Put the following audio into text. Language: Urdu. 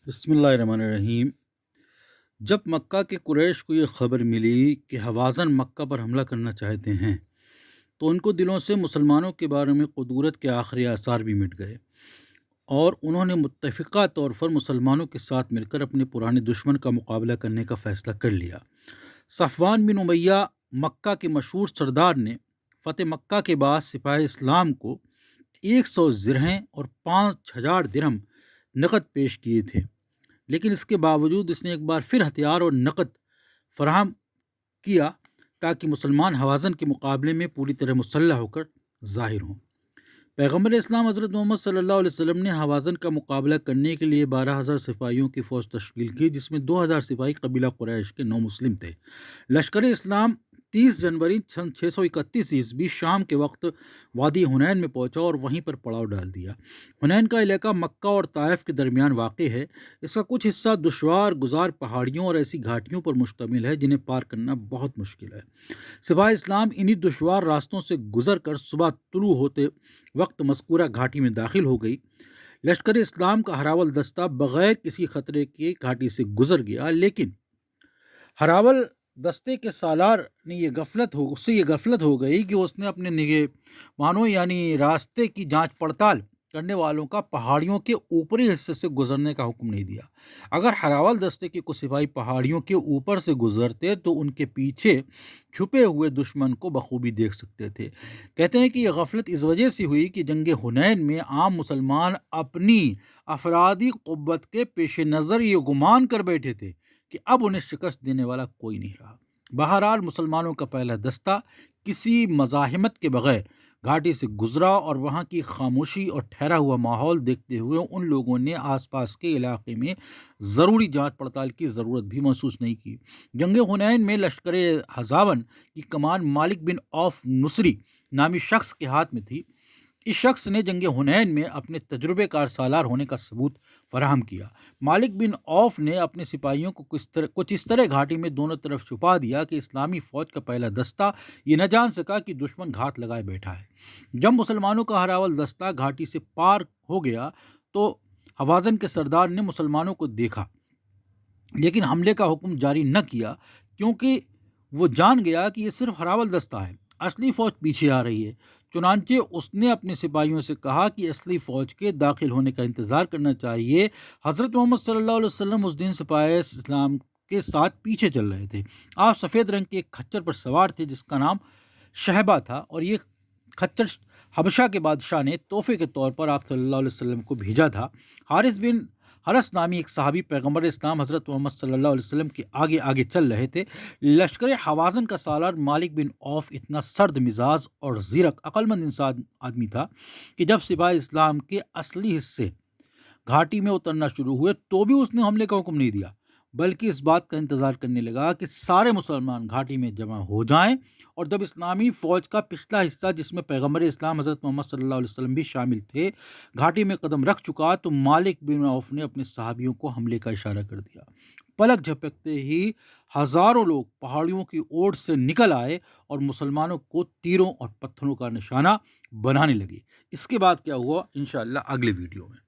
بسم اللہ الرحمن الرحیم۔ جب مکہ کے قریش کو یہ خبر ملی کہ حوازن مکہ پر حملہ کرنا چاہتے ہیں تو ان کو دلوں سے مسلمانوں کے بارے میں قدورت کے آخری آثار بھی مٹ گئے، اور انہوں نے متفقہ طور پر مسلمانوں کے ساتھ مل کر اپنے پرانے دشمن کا مقابلہ کرنے کا فیصلہ کر لیا۔ صفوان بن امیہ مکہ کے مشہور سردار نے فتح مکہ کے بعد سپاہ اسلام کو 100 زرہیں اور 5000 درہم نقد پیش کیے تھے، لیکن اس کے باوجود اس نے ایک بار پھر ہتھیار اور نقد فراہم کیا تاکہ مسلمان حوازن کے مقابلے میں پوری طرح مسلح ہو کر ظاہر ہوں۔ پیغمبر اسلام حضرت محمد صلی اللہ علیہ وسلم نے حوازن کا مقابلہ کرنے کے لیے 12,000 سپاہیوں کی فوج تشکیل کی، جس میں 2,000 سپاہی قبیلہ قریش کے نو مسلم تھے۔ لشکر اسلام 30 جنوری 631 عیسوی شام کے وقت وادی حنین میں پہنچا اور وہیں پر پڑاؤ ڈال دیا۔ حنین کا علاقہ مکہ اور طائف کے درمیان واقع ہے۔ اس کا کچھ حصہ دشوار گزار پہاڑیوں اور ایسی گھاٹیوں پر مشتمل ہے جنہیں پار کرنا بہت مشکل ہے۔ سپاہ اسلام انہی دشوار راستوں سے گزر کر صبح طلوع ہوتے وقت مذکورہ گھاٹی میں داخل ہو گئی۔ لشکر اسلام کا ہراول دستہ بغیر کسی خطرے کے گھاٹی سے گزر گیا، لیکن ہراول دستے کے سالار نے یہ غفلت ہو گئی کہ اس نے اپنے نگہبانوں یعنی راستے کی جانچ پڑتال کرنے والوں کا پہاڑیوں کے اوپری حصے سے گزرنے کا حکم نہیں دیا۔ اگر ہراول دستے کے کچھ سپاہی پہاڑیوں کے اوپر سے گزرتے تو ان کے پیچھے چھپے ہوئے دشمن کو بخوبی دیکھ سکتے تھے۔ کہتے ہیں کہ یہ غفلت اس وجہ سے ہوئی کہ جنگ حنین میں عام مسلمان اپنی افرادی قوت کے پیش نظر یہ گمان کر بیٹھے تھے کہ اب انہیں شکست دینے والا کوئی نہیں رہا۔ بہرحال مسلمانوں کا پہلا دستہ کسی مزاحمت کے بغیر گھاٹی سے گزرا، اور وہاں کی خاموشی اور ٹھہرا ہوا ماحول دیکھتے ہوئے ان لوگوں نے آس پاس کے علاقے میں ضروری جانچ پڑتال کی ضرورت بھی محسوس نہیں کی۔ جنگ حنین میں لشکر حزاون کی کمان مالک بن عوف نصری نامی شخص کے ہاتھ میں تھی۔ اس شخص نے جنگ حنین میں اپنے تجربے کار سالار ہونے کا ثبوت فراہم کیا۔ مالک بن عوف نے اپنے سپاہیوں کو کچھ اس طرح گھاٹی میں دونوں طرف چھپا دیا کہ اسلامی فوج کا پہلا دستہ یہ نہ جان سکا کہ دشمن گھات لگائے بیٹھا ہے۔ جب مسلمانوں کا ہراول دستہ گھاٹی سے پار ہو گیا تو حوازن کے سردار نے مسلمانوں کو دیکھا، لیکن حملے کا حکم جاری نہ کیا، کیونکہ وہ جان گیا کہ یہ صرف ہراول دستہ ہے، اصلی فوج پیچھے آ رہی ہے۔ چنانچہ اس نے اپنے سپاہیوں سے کہا کہ اصلی فوج کے داخل ہونے کا انتظار کرنا چاہیے۔ حضرت محمد صلی اللہ علیہ وسلم اس دن سپاہ اسلام کے ساتھ پیچھے چل رہے تھے۔ آپ سفید رنگ کے ایک خچر پر سوار تھے جس کا نام شہبہ تھا، اور یہ خچر حبشہ کے بادشاہ نے تحفے کے طور پر آپ صلی اللہ علیہ وسلم کو بھیجا تھا۔ حارث بن حرس نامی ایک صحابی پیغمبر اسلام حضرت محمد صلی اللہ علیہ وسلم کے آگے آگے چل رہے تھے۔ لشکر حوازن کا سالار مالک بن عوف اتنا سرد مزاج اور زیرک عقل مند انسان آدمی تھا کہ جب سپاہ اسلام کے اصلی حصے گھاٹی میں اترنا شروع ہوئے تو بھی اس نے حملے کا حکم نہیں دیا، بلکہ اس بات کا انتظار کرنے لگا کہ سارے مسلمان گھاٹی میں جمع ہو جائیں، اور جب اسلامی فوج کا پچھلا حصہ جس میں پیغمبر اسلام حضرت محمد صلی اللہ علیہ وسلم بھی شامل تھے گھاٹی میں قدم رکھ چکا تو مالک بن عوف نے اپنے صحابیوں کو حملے کا اشارہ کر دیا۔ پلک جھپکتے ہی ہزاروں لوگ پہاڑیوں کی اوٹ سے نکل آئے اور مسلمانوں کو تیروں اور پتھروں کا نشانہ بنانے لگے۔ اس کے بعد کیا ہوا انشاءاللہ اگلے ویڈیو میں